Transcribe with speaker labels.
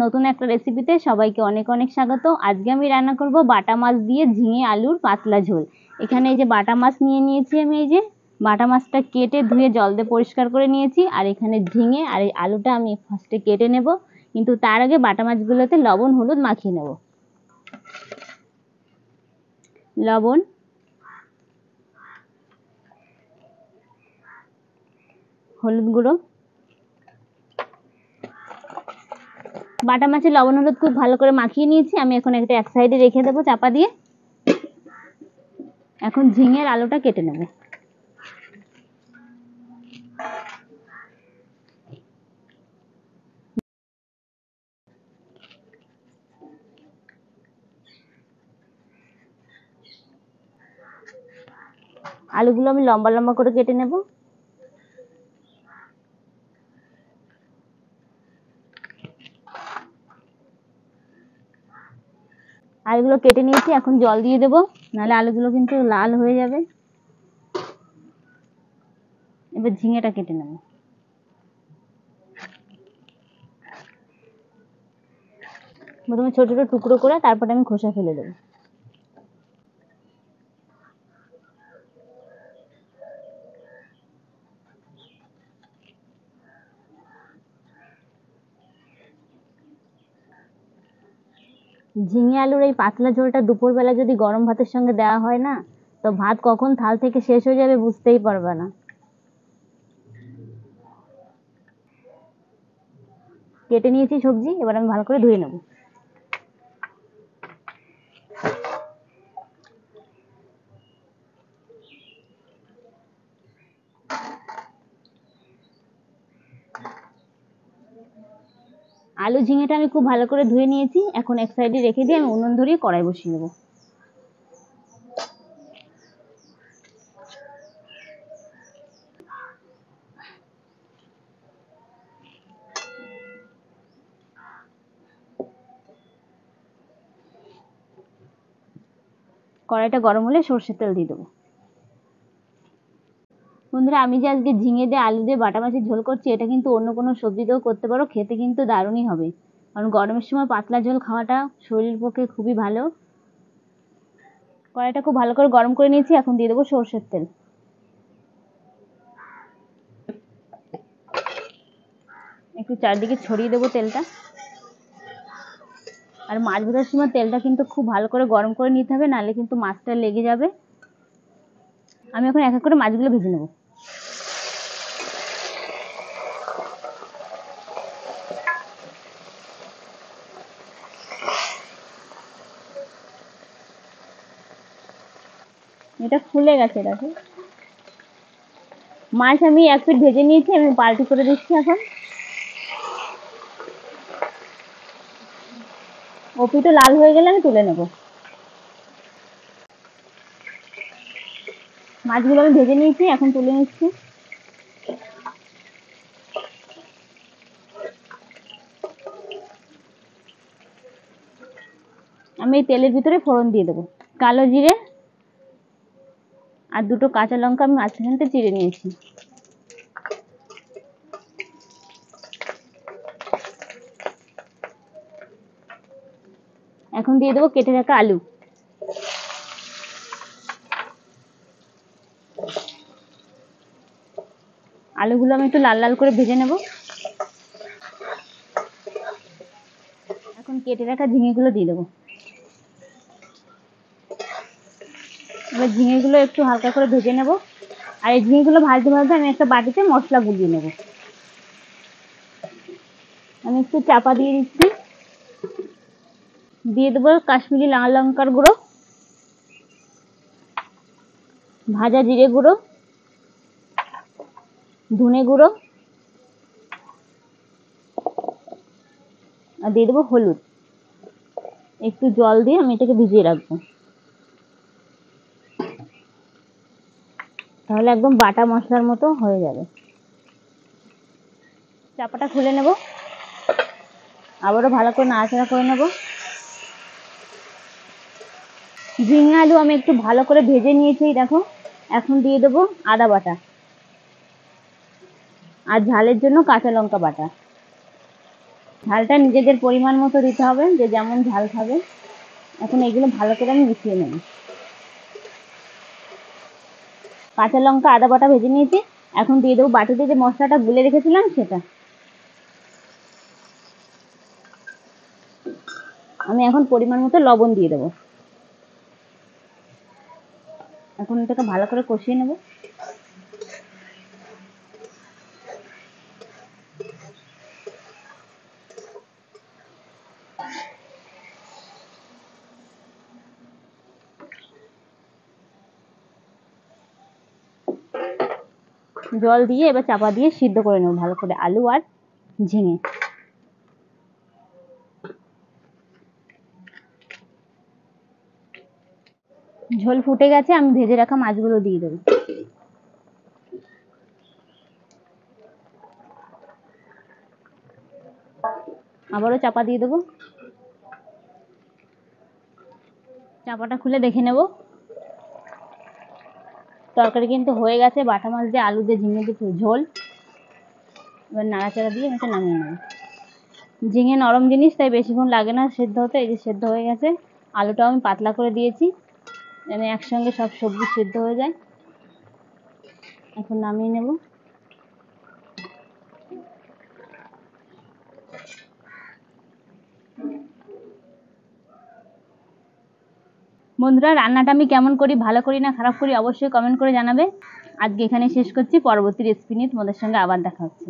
Speaker 1: নতুন একটা রেসিপিতে সবাইকে অনেক অনেক স্বাগত। আজকে আমি রান্না করব বাটা মাছ দিয়ে ঝিঙে আলুর পাতলা ঝোল। এখানে এই যে বাটা মাছ নিয়ে নিয়েছি আমি, এই যে বাটা মাছটা কেটে ধুয়ে জল দিয়ে পরিষ্কার করে নিয়েছি। আর এখানে ঝিঙে আর এই আলুটা আমি ফার্স্টে কেটে নেব, কিন্তু তার আগে বাটা মাছগুলোতে লবণ হলুদ মাখিয়ে নেব। লবণ, হলুদ গুঁড়ো, বাটা মাছে লবণ হলুদ খুব ভালো করে মাখিয়ে নিয়েছি। আমি এখন একটা এক সাইডে রেখে দেবো চাপা দিয়ে। এখন ঝিঙের আলুটা কেটে নেব। আলুগুলো আমি লম্বা লম্বা করে কেটে নেব। আলুগুলো কেটে নিয়েছি, এখন জল দিয়ে দেবো, নাহলে আলুগুলো কিন্তু লাল হয়ে যাবে। এবার ঝিঙেটা কেটে নেব। প্রথমে ছোট ছোট টুকরো করে তারপরে আমি খোসা ফেলে দেবো। ঝিঙে আলুর এই পাতলা ঝোলটা দুপুরবেলা যদি গরম ভাতের সঙ্গে দেওয়া হয় না, তো ভাত কখন থাল থেকে শেষ হয়ে যাবে বুঝতেই পারবে না। কেটে নিয়েছি সবজি, এবার আমি ভালো করে ধুয়ে নেব। আলু ঝিঙেটা আমি খুব ভালো করে ধুয়ে নিয়েছি। এখন এক সাইডে রেখে দিয়ে আমি উনুন ধরিয়ে কড়াই বসিয়ে নেব। কড়াইটা গরম হলে সর্ষের তেল দিয়ে দেবো। বন্ধুরা, আমি যে আজকে ঝিঙে দিয়ে আলু দিয়ে বাটা মাছের ঝোল করছি, এটা কিন্তু অন্য কোনো সবজি দিয়েও করতে পারো, খেতে কিন্তু দারুণই হবে। কারণ গরমের সময় পাতলা ঝোল খাওয়াটা শরীরের পক্ষে খুবই ভালো। কড়াইটা খুব ভালো করে গরম করে নিয়েছি, এখন দিয়ে দেবো সর্ষের তেল। একটু চারদিকে ছড়িয়ে দেবো তেলটা। আর মাছ ভাজার সময় তেলটা কিন্তু খুব ভালো করে গরম করে নিতে হবে, নাহলে কিন্তু মাছটা লেগে যাবে। আমি এখন এক এক করে মাছগুলো ভেজে নেব। এটা ফুলে গেছে, দেখো। মাছ আমি এক পিঠ ভেজে নিয়েছি, আমি পাল্টি করে দিচ্ছি। এখন ও পিঠও লাল হয়ে গেলে আমি তুলে নেব। মাছগুলো আমি ভেজে নিয়েছি, এখন তুলে নিচ্ছি। আমি এই তেলের ভিতরে ফোড়ন দিয়ে দেবো। কালো জিরে আর দুটো কাঁচা লঙ্কা আমি মাঝখান থেকে চিড়ে নিয়েছি। এখন দিয়ে দেবো কেটে রাখা আলু। আলুগুলো আমি একটু লাল লাল করে ভেজে নেব। এখন কেটে রাখা ঝিঙেগুলো দিয়ে দেবো। এবার ঝিঙেগুলো একটু হালকা করে ভেজে নেব। আর এই ঝিঙেগুলো ভাজতে ভাজতে আমি একটা বাটিতে মশলা গুলিয়ে নেব। আমি একটু চাপা দিয়ে দিচ্ছি। দিয়ে দেবো কাশ্মীরি লাল লঙ্কার গুঁড়ো, ভাজা জিরে গুঁড়ো, ধনে গুঁড়ো, আর দিয়ে দেবো হলুদ। একটু জল দিয়ে আমি এটাকে ভিজিয়ে রাখবো, তাহলে একদম বাটা মশলার মতো হয়ে যাবে। চাপাটা খুলে নেব, আবারও ভালো করে নাড়াচাড়া করে নেব। ঝিঙে আলু আমি একটু ভালো করে ভেজে নিয়েছি, দেখো। এখন দিয়ে দেবো আদা বাটা, আর ঝালের জন্য কাঁচা লঙ্কা বাটা। ঝালটা নিজেদের পরিমাণ মতো দিতে হবে, যে যেমন ঝাল খাবে। এখন এগুলো ভালো করে আমি মিশিয়ে নেব। কাঁচা লঙ্কা আদা বাটা ভেজে নিয়েছি, এখন দিয়ে দেবো বাটিতে যে মশলাটা গুলে রেখেছিলাম সেটা। আমি এখন পরিমাণ মতো লবণ দিয়ে দেবো। এখন এটাকে ভালো করে কষিয়ে নেব। জল দিয়ে এবার চাপা দিয়ে সিদ্ধ করে নেব ভালো করে আলু আর ঝিঙে। ঝোল ফুটে গেছে, আমি ভেজে রাখা মাছগুলো দিয়ে দেবো। আবারও চাপা দিয়ে দেবো। চাপাটা খুলে দেখে নেব। তরকারি কিন্তু হয়ে গেছে, বাটা মাছ দিয়ে আলু দিয়ে ঝিঙে দিয়ে ঝোল। এবার নাড়াচাড়া দিয়ে এটা নামিয়ে নেব। ঝিঙে নরম জিনিস, তাই বেশিক্ষণ লাগে না সেদ্ধ হতে। এই যে সেদ্ধ হয়ে গেছে। আলুটাও আমি পাতলা করে দিয়েছি যেন একসঙ্গে সব সবজি সেদ্ধ হয়ে যায়। এখন নামিয়ে নেব। বন্ধুরা, রান্নাটা আমি কেমন করি, ভালো করি না খারাপ করি, অবশ্যই কমেন্ট করে জানাবে। আজকে এখানে শেষ করছি। পরবর্তী রেসিপি নিয়ে তোমাদের সঙ্গে আবার দেখা হচ্ছে।